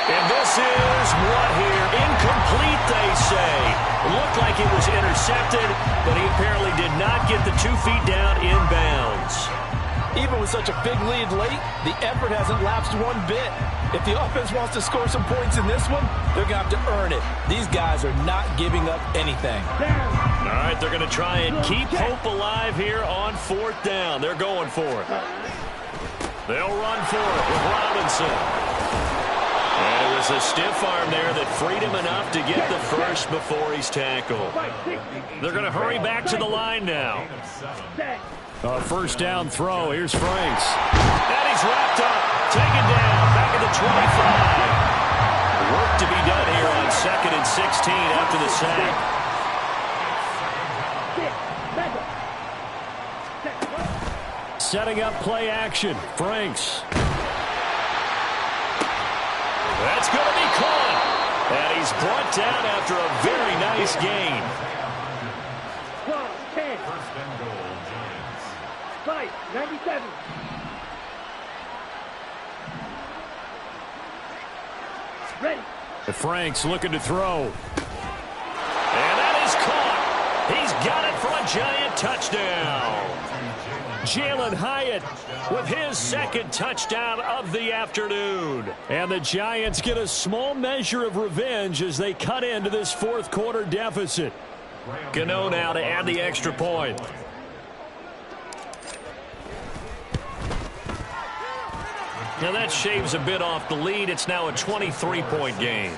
And this is what here? Incomplete, they say. Looked like it was intercepted, but he apparently did not get the 2 feet down inbounds. Even with such a big lead late, the effort hasn't lapsed one bit. If the offense wants to score some points in this one, they're going to have to earn it. These guys are not giving up anything. All right, they're going to try and keep hope alive here on 4th down. They're going for it. They'll run for it with Robinson. And it was a stiff arm there that freed him enough to get the first before he's tackled. They're going to hurry back to the line now. A 1st down throw. Here's Franks. And he's wrapped up. Taken down. Back at the 25. Work to be done here on 2nd and 16 after the sack. Setting up play action. Franks. That's going to be caught. And he's brought down after a very nice gain. 10. 5, 97. Ready. Franks looking to throw. And that is caught. He's got it for a Giant touchdown. Jalen Hyatt with his 2nd touchdown of the afternoon. And the Giants get a small measure of revenge as they cut into this 4th quarter deficit. Gano now to add the extra point. Now that shaves a bit off the lead. It's now a 23-point game.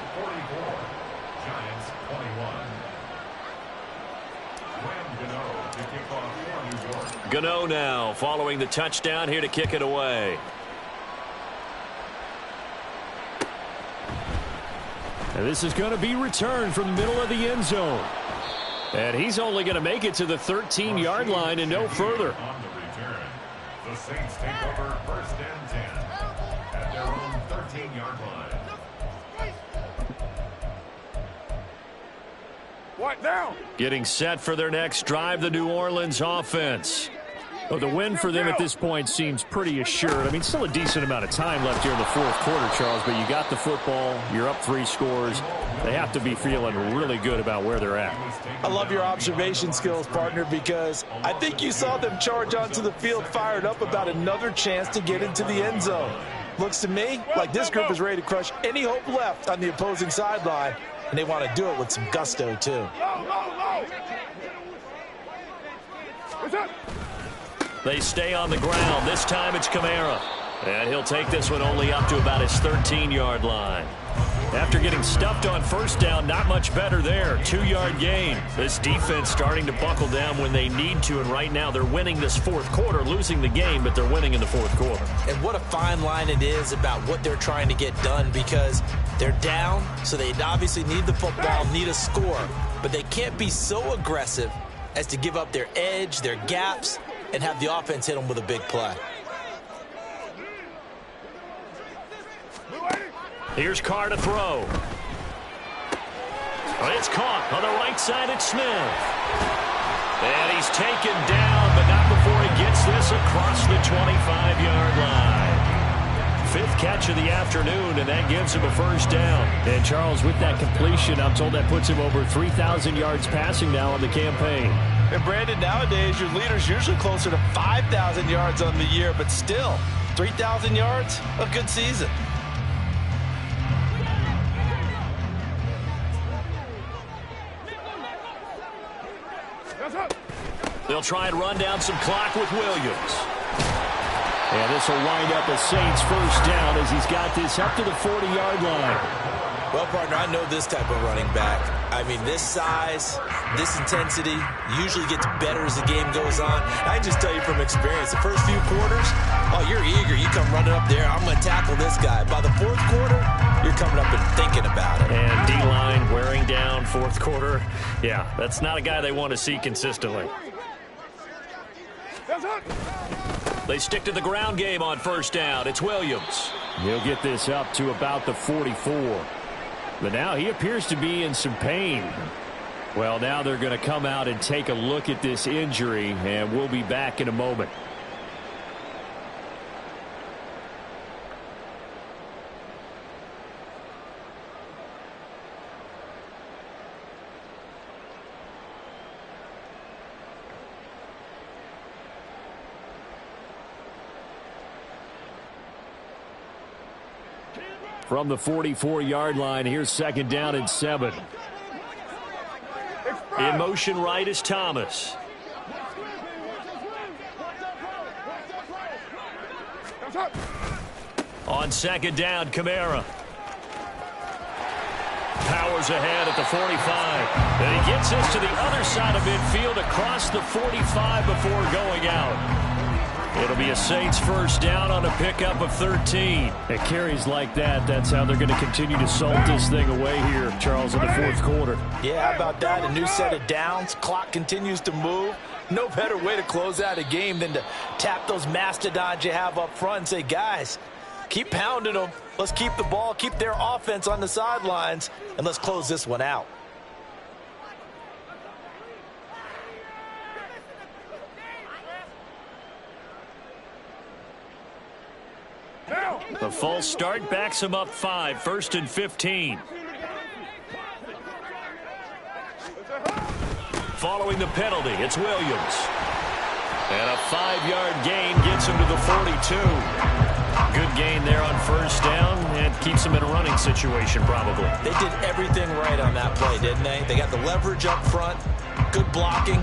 Gano now following the touchdown here to kick it away. And this is going to be returned from the middle of the end zone. And he's only going to make it to the 13-yard line and no further. On the return, the Saints take over 1st and 10 at their own 13-yard line. What now? Getting set for their next drive, the New Orleans offense. Well, the win for them at this point seems pretty assured. I mean, still a decent amount of time left here in the 4th quarter, Charles, but you got the football, you're up 3 scores. They have to be feeling really good about where they're at. I love your observation skills, partner, because I think you saw them charge onto the field fired up about another chance to get into the end zone. Looks to me like this group is ready to crush any hope left on the opposing sideline, and they want to do it with some gusto, too. What's up? They stay on the ground. This time it's Kamara. And he'll take this one only up to about his 13-yard line. After getting stuffed on 1st down, not much better there. 2-yard gain. This defense starting to buckle down when they need to, and right now they're winning this 4th quarter, losing the game, but they're winning in the 4th quarter. And what a fine line it is about what they're trying to get done, because they're down, so they obviously need the football, need a score, but they can't be so aggressive as to give up their edge, their gaps, and have the offense hit them with a big play. Here's Carr to throw. It's caught on the right side at Smith. And he's taken down, but not before he gets this across the 25-yard line. 5th catch of the afternoon, and that gives him a 1st down. And Charles, with that completion, I'm told that puts him over 3,000 yards passing now on the campaign. And Brandon, nowadays your leader's usually closer to 5,000 yards on the year, but still, 3,000 yards, a good season. They'll try and run down some clock with Williams. And this will wind up a Saints first down as he's got this up to the 40-yard line. Well, partner, I know this type of running back. I mean, this size, this intensity usually gets better as the game goes on. I can just tell you from experience, the first few quarters, oh, you're eager. You come running up there, I'm going to tackle this guy. By the fourth quarter, you're coming up and thinking about it. And D-line wearing down fourth quarter. Yeah, that's not a guy they want to see consistently. They stick to the ground game on first down. It's Williams. He'll get this up to about the 44. But now he appears to be in some pain. Well, now they're going to come out and take a look at this injury, and we'll be back in a moment. From the 44-yard line, here's second down and 7. In motion right is Thomas. On second down, Kamara. Powers ahead at the 45. And he gets us to the other side of midfield across the 45 before going out. It'll be a Saints first down on a pickup of 13. It carries like that. That's how they're going to continue to salt this thing away here, Charles, in the fourth quarter. Yeah, how about that? A new set of downs. Clock continues to move. No better way to close out a game than to tap those mastodons you have up front and say, guys, keep pounding them. Let's keep the ball, keep their offense on the sidelines, and let's close this one out. The false start backs him up 5, first and 15. Following the penalty, it's Williams. And a 5-yard gain gets him to the 42. Good gain there on first down and keeps him in a running situation probably. They did everything right on that play, didn't they? They got the leverage up front, good blocking,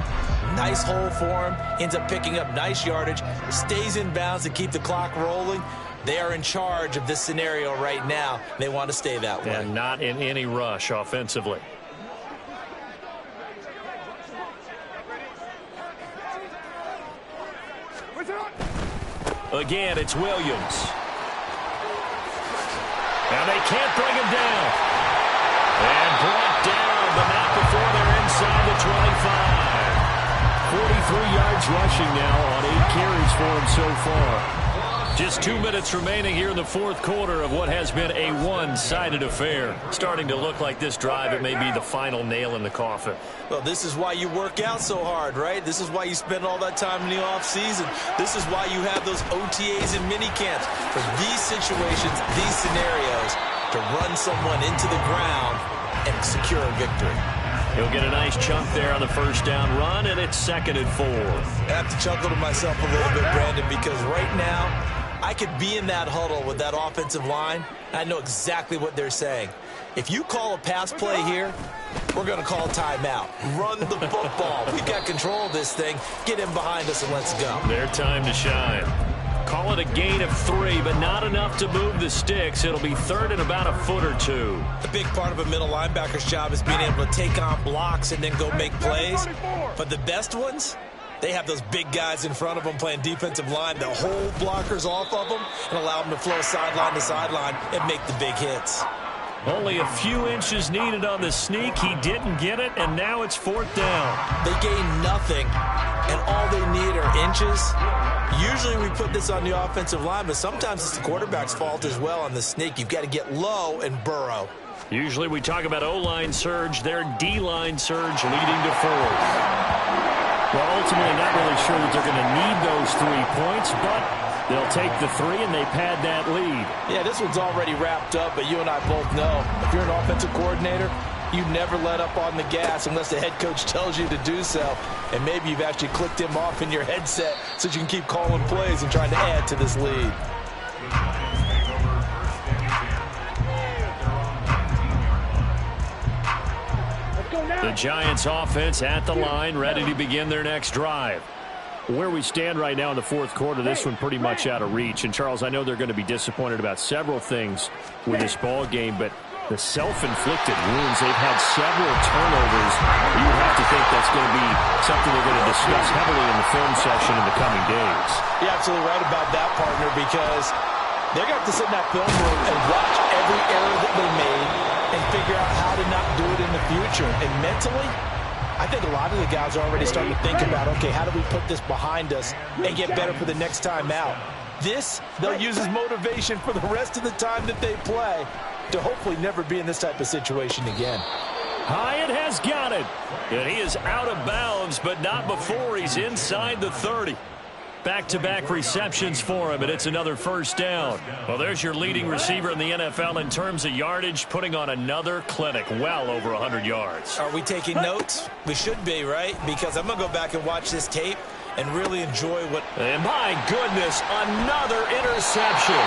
nice hole for him, ends up picking up nice yardage, stays in bounds to keep the clock rolling. They are in charge of this scenario right now. They want to stay that way. And not in any rush offensively. Again, it's Williams. And they can't bring him down. And brought down, but not before they're inside the 25. 43 yards rushing now on 8 carries for him so far. Just 2 minutes remaining here in the fourth quarter of what has been a one-sided affair. Starting to look like this drive, it may be the final nail in the coffin. Well, this is why you work out so hard, right? This is why you spend all that time in the offseason. This is why you have those OTAs and mini camps. For these situations, these scenarios, to run someone into the ground and secure a victory. He'll get a nice chunk there on the first down run, and it's 2nd and 4. I have to chuckle to myself a little bit, Brandon, because right now, I could be in that huddle with that offensive line. I know exactly what they're saying. If you call a pass play here, we're going to call timeout. Run the football. We've got control of this thing. Get in behind us and let's go. Their time to shine. Call it a gain of 3, but not enough to move the sticks. It'll be 3rd and about a foot or 2. A big part of a middle linebacker's job is being able to take on blocks and then go make plays. But the best ones, they have those big guys in front of them playing defensive line that hold blockers off of them and allow them to flow sideline to sideline and make the big hits. Only a few inches needed on the sneak. He didn't get it, and now it's 4th down. They gain nothing, and all they need are inches. Usually we put this on the offensive line, but sometimes it's the quarterback's fault as well on the sneak. You've got to get low and burrow. Usually we talk about O-line surge. Their D-line surge leading to 4th. Well, ultimately not really sure that they're going to need those 3 points, but they'll take the 3 and they pad that lead. Yeah, this one's already wrapped up, but you and I both know if you're an offensive coordinator, you never let up on the gas unless the head coach tells you to do so. And maybe you've actually clicked him off in your headset so you can keep calling plays and trying to add to this lead. The Giants offense at the line, ready to begin their next drive. Where we stand right now in the fourth quarter, this one pretty much out of reach. And, Charles, I know they're going to be disappointed about several things with this ball game, but the self-inflicted wounds, they've had several turnovers. You have to think that's going to be something they're going to discuss heavily in the film session in the coming days. You're absolutely right about that, partner, because they're going to have to sit in that film room and watch every error that they made and figure out how to not do it in the future. And mentally, I think a lot of the guys are already starting to think about, okay, how do we put this behind us and get better for the next time out? This, they'll use as motivation for the rest of the time that they play to hopefully never be in this type of situation again. Hyatt has got it. And he is out of bounds, but not before he's inside the 30. Back-to-back receptions for him, and it's another first down. Well, there's your leading receiver in the NFL in terms of yardage, putting on another clinic, well over 100 yards. Are we taking notes? We should be, right? Because I'm going to go back and watch this tape and really enjoy what... And my goodness, another interception.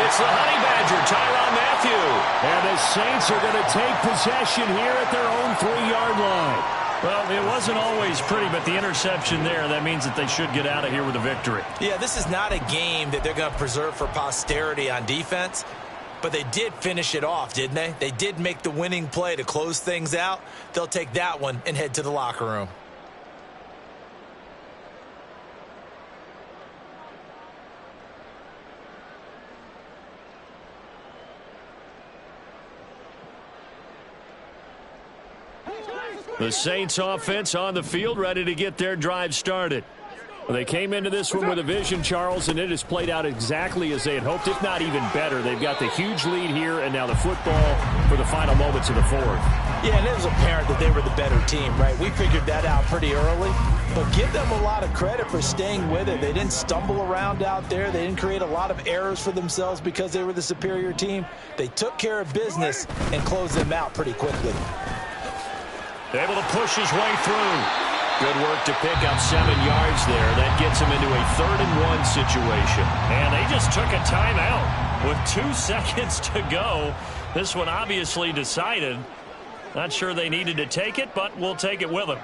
It's the Honey Badger, Tyrann Mathieu. And the Saints are going to take possession here at their own 3-yard line. Well, it wasn't always pretty, but the interception there, that means that they should get out of here with a victory. Yeah, this is not a game that they're going to preserve for posterity on defense, but they did finish it off, didn't they? They did make the winning play to close things out. They'll take that one and head to the locker room. The Saints offense on the field, ready to get their drive started. They came into this one with a vision, Charles, and it has played out exactly as they had hoped, if not even better. They've got the huge lead here, and now the football for the final moments of the fourth. Yeah, and it was apparent that they were the better team, right? We figured that out pretty early, but give them a lot of credit for staying with it. They didn't stumble around out there. They didn't create a lot of errors for themselves because they were the superior team. They took care of business and closed them out pretty quickly. Able to push his way through. Good work to pick up 7 yards there. That gets him into a 3rd-and-1 situation. And they just took a timeout with 2 seconds to go. This one obviously decided. Not sure they needed to take it, but we'll take it with them.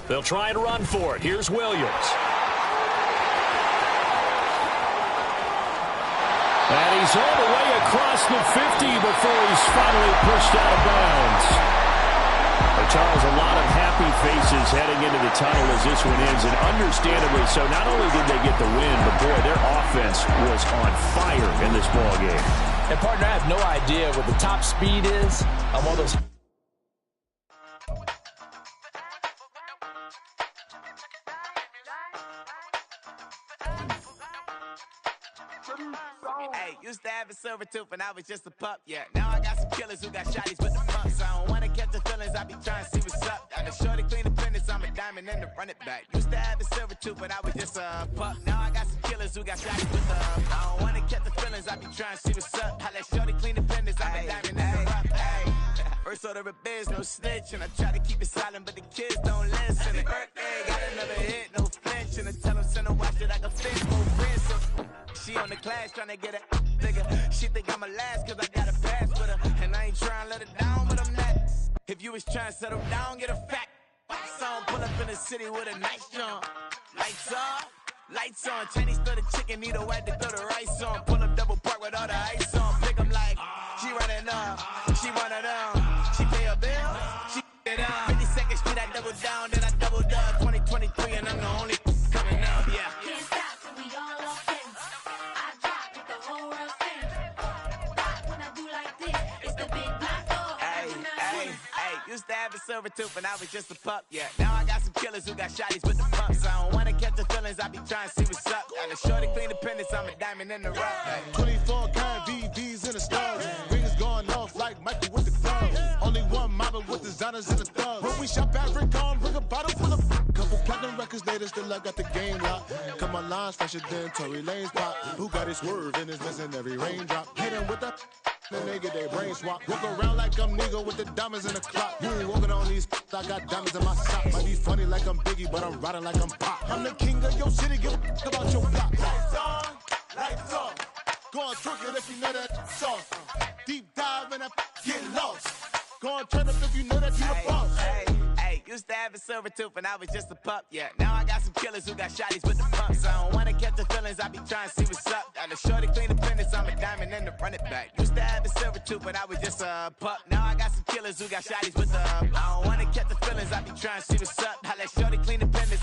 They'll try to run for it. Here's Williams. And he's all the way across the 50 before he's finally pushed out of bounds. But Charles, a lot of happy faces heading into the tunnel as this one ends, and understandably so. Not only did they get the win, but boy, their offense was on fire in this ball game. And partner, I have no idea what the top speed is on one of those. Hey, used to have a silver tooth and I was just a pup, yeah. Now I got some killers who got shotties with the pumps. I don't wanna catch the feelings, I be trying to see what's up. I got shorty clean the fitness, I'm a diamond and to run it back. Used to have a silver tooth but I was just a pup. Now I got some killers who got shotties with the I don't wanna catch the feelings, I be trying to see what's up. I let shorty clean the fitness, I'm a diamond and to run it back. First order of biz, no snitch, and I try to keep it silent, but the kids don't listen. And birthday, got another hit, no flinch, and I tell them send her watch it like a fish, more friends. So she on the class trying to get a nigga. She think I'm a last cause I got a pass with her, and I ain't trying to let her down, but I'm not. If you was trying to settle down, get a fat song, pull up in the city with a nice jump. Lights off, lights on. Chinese throw the chicken, need a white to throw the rice on. Pull up double park with all the ice on. Pick 'em like she running up, she one of them. She pay a bill, she it up. 52nd Street, I double down, then I double up. 2023, and I'm the only coming up, yeah. Can't stop till we all up in. I drop with the whole world spin. Stop when I do like this. It's the big black dog. Hey, used to have a silver tooth and I was just a pup, yeah. Now I got some killers who got shotties with the pumps. I don't wanna catch the feelings, I be trying to see what's up. I got shorty clean the pendants, I'm a diamond in the rough. Hey. 24 karat VVs in the stars. Rings going off like Michael with the clubs. Only one model with designers in the thugs. When we shop at Rick on, bring a bottle full of couple platinum records later, still I got the game locked. Come on lines fresher than Tory Lane's pop. Who got his swerve and is missing every raindrop. Hit him with the and they get their brain swapped. Walk around like I'm nigga with the diamonds in the clock. You ain't walking on these, I got diamonds in my sock. Might be funny like I'm Biggie, but I'm riding like I'm Pop. I'm the king of your city, give a about your block. Lights on, lights off. Go on, trick it if you know that sauce. Deep dive in that, get lost. Go on, turn up if you know that you the boss. Used to have a silver tooth and I was just a pup, yeah. Now I got some killers who got shotties with the pumps. I don't wanna catch the feelings, I be trying to see what's up. Got a shorty clean the finish, I'm a diamond and to run it back. Used to have a silver tooth, but I was just a pup. Now I got some killers who got shotties with the I don't wanna catch the feelings, I be trying to see what's up. I let shorty clean the finish,